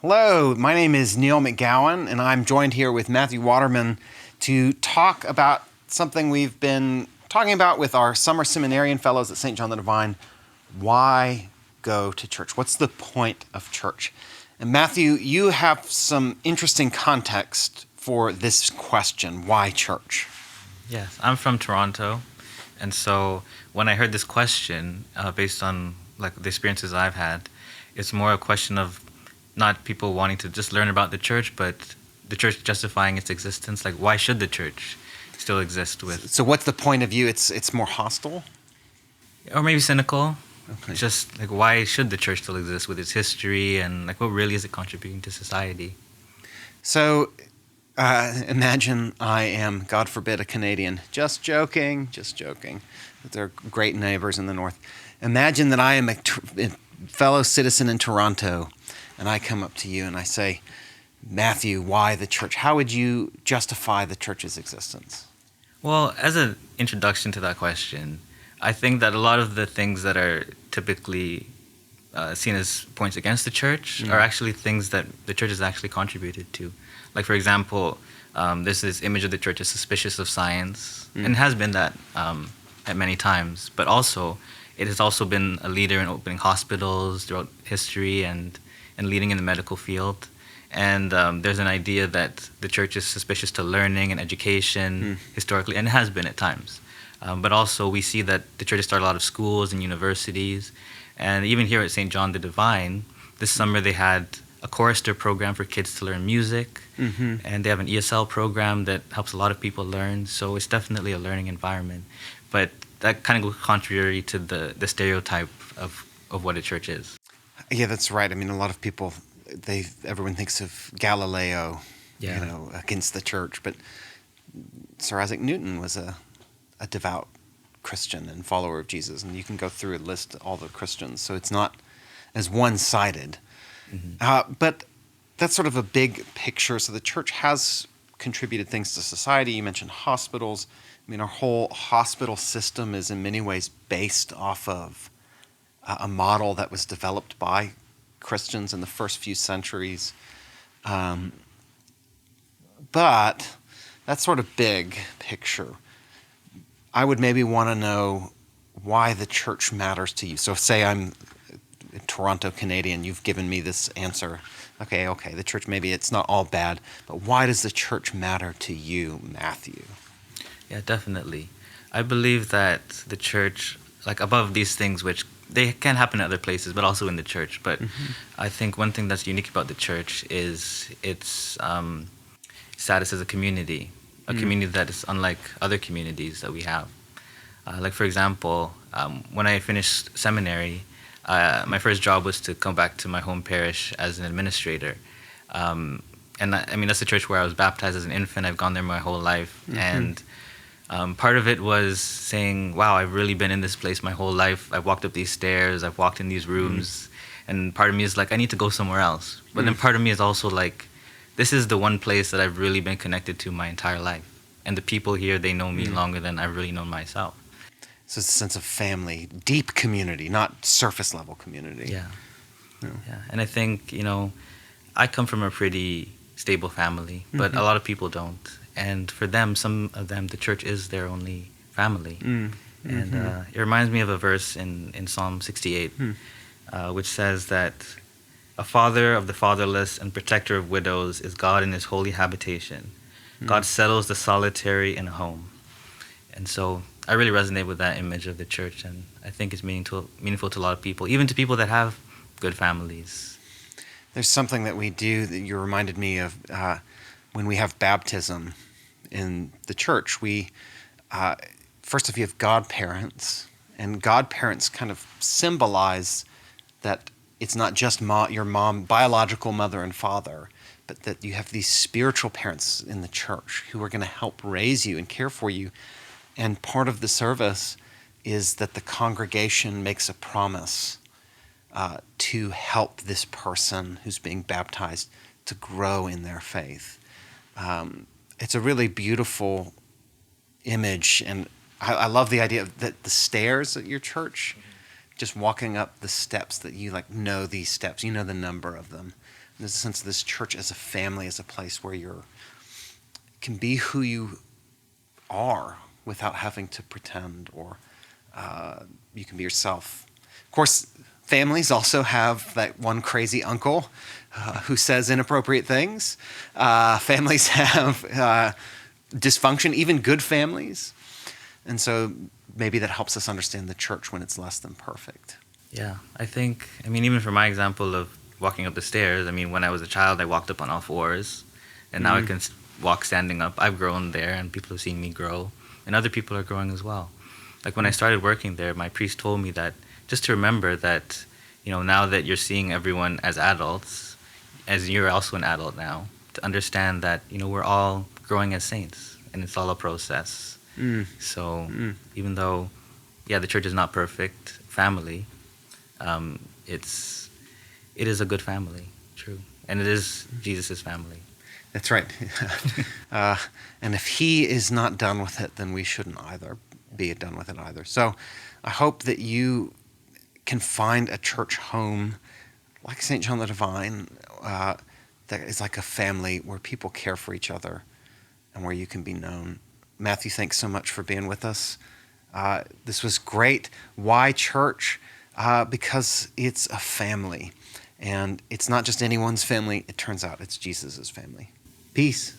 Hello, my name is Neil McGowan, and I'm joined here with Matthew Waterman to talk about something we've been talking about with our summer seminarian fellows at St. John the Divine. Why go to church? What's the point of church? And Matthew, you have some interesting context for this question, why church? Yes, I'm from Toronto, and so when I heard this question, based on like the experiences I've had, it's more a question of not people wanting to just learn about the church, but the church justifying its existence. Like, why should the church still exist with? So what's the point of view? It's more hostile? Or maybe cynical. Okay. Just like, why should the church still exist with its history, and like, what really is it contributing to society? So imagine I am, God forbid, a Canadian. Just joking. They're great neighbors in the north. Imagine that I am a fellow citizen in Toronto, and I come up to you and I say, Matthew, why the church? How would you justify the church's existence? Well, as an introduction to that question, I think that a lot of the things that are typically seen as points against the church are actually things that the church has actually contributed to. Like, for example, there's this image of the church as suspicious of science, and has been that at many times. But also, it has also been a leader in opening hospitals throughout history and leading in the medical field. And there's an idea that the church is suspicious to learning and education historically, and it has been at times. But also we see that the church has started a lot of schools and universities. And even here at St. John the Divine, this summer they had a chorister program for kids to learn music. And they have an ESL program that helps a lot of people learn. So it's definitely a learning environment. But that kind of goes contrary to the stereotype of what a church is. Yeah, that's right. I mean, a lot of people, everyone thinks of Galileo, against the church. But Sir Isaac Newton was a devout Christian and follower of Jesus. And you can go through and list all the Christians. So it's not as one-sided. But that's sort of a big picture. So the church has contributed things to society. You mentioned hospitals. I mean, our whole hospital system is in many ways based off of a model that was developed by Christians in the first few centuries. But that's sort of big picture. I would maybe want to know why the church matters to you. So say I'm a Toronto Canadian, you've given me this answer. Okay, the church, maybe it's not all bad, but why does the church matter to you, Matthew? Yeah, definitely. I believe that the church, like above these things, which they can happen in other places, but also in the church. But I think one thing that's unique about the church is its status as a community community that is unlike other communities that we have. Like, for example, when I finished seminary, my first job was to come back to my home parish as an administrator. And I mean, that's the church where I was baptized as an infant. I've gone there my whole life. And part of it was saying, wow, I've really been in this place my whole life. I've walked up these stairs. I've walked in these rooms. And part of me is like, I need to go somewhere else. But then part of me is also like, this is the one place that I've really been connected to my entire life. And the people here, they know me longer than I've really known myself. So it's a sense of family, deep community, not surface level community. Yeah. And I think, I come from a pretty stable family, but a lot of people don't. And for them, some of them, the church is their only family. And it reminds me of a verse in Psalm 68, which says that a father of the fatherless and protector of widows is God in his holy habitation. God settles the solitary in a home. And so I really resonate with that image of the church, and I think it's meaningful to a lot of people, even to people that have good families. There's something that we do that you reminded me of when we have baptism in the church. We first of you have godparents, and godparents kind of symbolize that it's not just your mom, biological mother and father, but that you have these spiritual parents in the church who are going to help raise you and care for you. And part of the service is that the congregation makes a promise to help this person who's being baptized to grow in their faith. It's a really beautiful image, and I love the idea of the stairs at your church, just walking up the steps that you know these steps, you know the number of them. There's a sense of this church as a family, as a place where you can be who you are without having to pretend, or you can be yourself. Of course, families also have that one crazy uncle who says inappropriate things. Families have dysfunction, even good families. And so maybe that helps us understand the church when it's less than perfect. Yeah, I mean, even for my example of walking up the stairs, I mean, when I was a child, I walked up on all fours, and now I can walk standing up. I've grown there, and people have seen me grow, and other people are growing as well. Like when I started working there, my priest told me that just to remember that, now that you're seeing everyone as adults, as you're also an adult now, to understand that, we're all growing as saints, and it's all a process. So even though, the church is not perfect family, it is a good family, true. And it is Jesus' family. That's right. And if he is not done with it, then we shouldn't either be done with it either. So I hope that you can find a church home like St. John the Divine that is like a family where people care for each other and where you can be known. Matthew, thanks so much for being with us. This was great. Why church? Because it's a family. And it's not just anyone's family. It turns out it's Jesus' family. Peace.